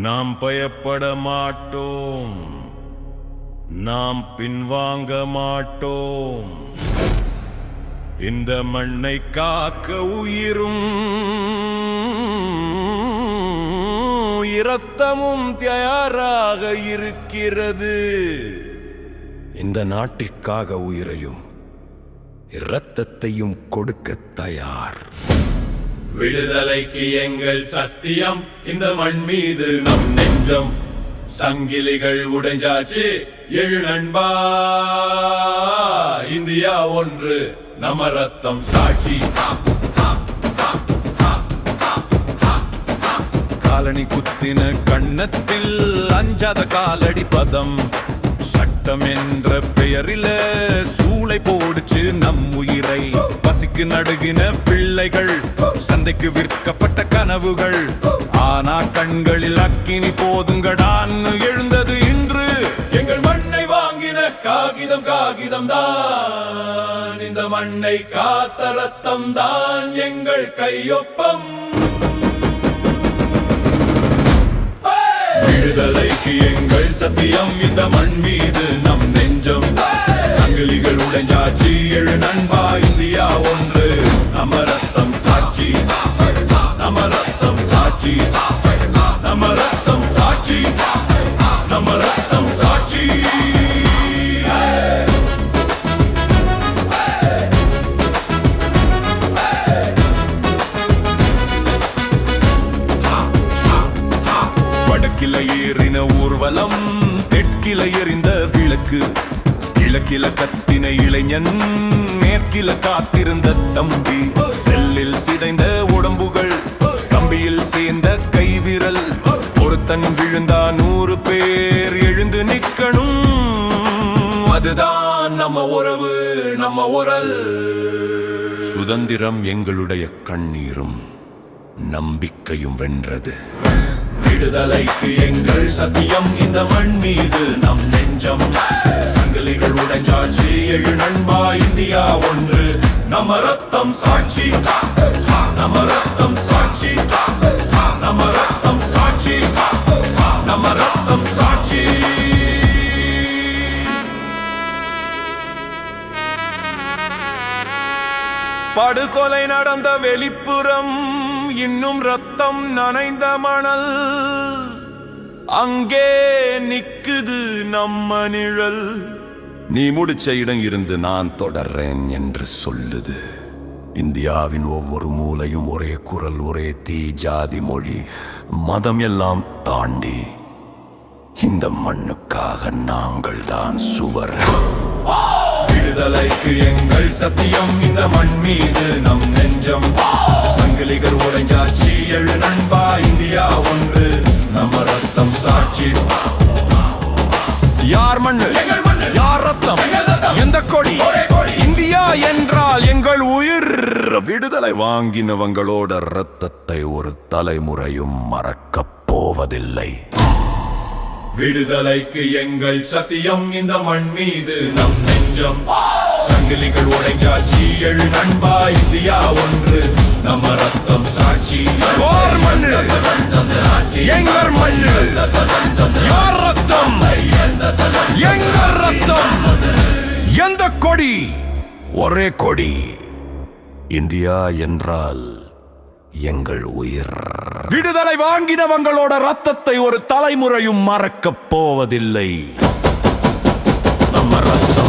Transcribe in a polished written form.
நாம் பயப்பட மாட்டோம், நாம் பின்வாங்க மாட்டோம். இந்த மண்ணை காக்க உயிரும் இரத்தமும் தயாராக இருக்கிறது. இந்த நாட்டிற்காக உயிரையும் இரத்தத்தையும் கொடுக்க தயார். விடுதலைக்கு எங்கள் சத்தியம், இந்த மண் மீது நம் நெஞ்சம். சங்கிலிகள் உடைஞ்சாச்சு, எழு நண்பா, இந்தியா ஒன்று, நம்ம ரத்தம் சாட்சி. காலனி குத்தின கண்ணத்தில் அஞ்சாத காலடி பதம். சட்டம் என்ற பெயரில சூளை போடுச்சு நம் உயிரை. பசிக்கு நடுகின பிள்ளைகள், சந்தைக்கு விற்கப்பட்ட கனவுகள். ஆனா கண்களில் அக்கினி போதுங்கடான்னு எழுந்தது இன்று. எங்கள் மண்ணை வாங்கின காகிதம் காகிதம் தான், இந்த மண்ணை காத்த ரத்தம் தான் எங்கள் கையொப்பம். விடுதலைக்கு எங்கள் சத்தியம், இந்த மண் மீது நம் நெஞ்சம். சங்கிலிகள் உடைஞ்சாச்சு, எழு நண்பா, இந்தியா ஒன்று, நம்ம ரத்தம் சாட்சி. நம்ம ரத்தம் சாட்சி, நம்ம ரத்தம் சாட்சி, நம்ம ரத்தம் சாட்சி. வடக்கில ஏறின ஊர்வலம், தெற்கில எறிந்த விளக்கு. கிழக்கில கத்தின இளைஞன், மேற்கில காத்திருந்த தம்பி. செல்லில் சிதைந்த உடம்புகள், கம்பியில் சேர்ந்த கைவிரல். ஒருத்தன் விழுந்தா 100 பேர் எழுந்து நிக்கணும். அதுதான் நம்ம உறவு, நம்ம உரல். சுதந்திரம் எங்களுடைய கண்ணீரும் நம்பிக்கையும் வென்றது. விடுதலைக்கு எங்கள் சத்தியம், இந்த மண் மீது நம் நெஞ்சம். சங்கிலிகள் உடைஞ்சாச்சு, எழு நண்பா, இந்தியா ஒன்று, நம்ம ரத்தம் சாட்சி. நம்ம ரத்தம் சாட்சி, நம்ம ரத்தம் சாட்சி, நம்ம ரத்தம் சாட்சி. படுகொலை நடந்த வெளிப்புறம், இன்னும் ரத்தம் நனைந்த மணல். அங்கே நிக்குது நம்ம நிழல். நீ முடிச்ச இடம் இருந்து நான் தொடர்றேன் என்று சொல்லுது. இந்தியாவின் ஒவ்வொரு மூலையும் ஒரே குரல், ஒரே தீ, ஜாதி, மொழி, மதம் எல்லாம் தாண்டி இந்த மண்ணுக்காக நாங்கள் தான் சுவர். விடுதலைக்கு எங்கள் சத்தியம், இந்த மண் மீது நம் நெஞ்சம். சங்கிலிகள் உடைஞ்சாச்சு, எழு நண்பா, இந்தியா ஒன்று, நம்ம ரத்தம் சாட்சி. யார் மண்ணு, யார் ரத்தம், எந்த கொடி, இந்தியா என்றால் எங்கள் உயிர். விடுதலை வாங்கினவங்களோட ரத்தத்தை ஒரு தலைமுறையும் மறக்கப் போவதில்லை. விடுதலைக்கு எங்கள் சத்தியம், இந்த மண் மீது நம் நெஞ்சம். சங்கிலிகள் உடைஞ்சாச்சு, எழு நண்பா, இந்தியா ஒன்று, நம்ம ரத்தம் சாட்சி. யார் மண்ணு, எங்கள் மண்ணு, யார் ரத்தம், எங்கள் ரத்தம், எந்த கொடி, ஒரே கொடி, இந்தியா என்றால் எங்கள் உயிர். விடுதலை வாங்கினவங்களோட ரத்தத்தை ஒரு தலைமுறையும் மறக்கப் போவதில்லை. நம்ம ரத்தம்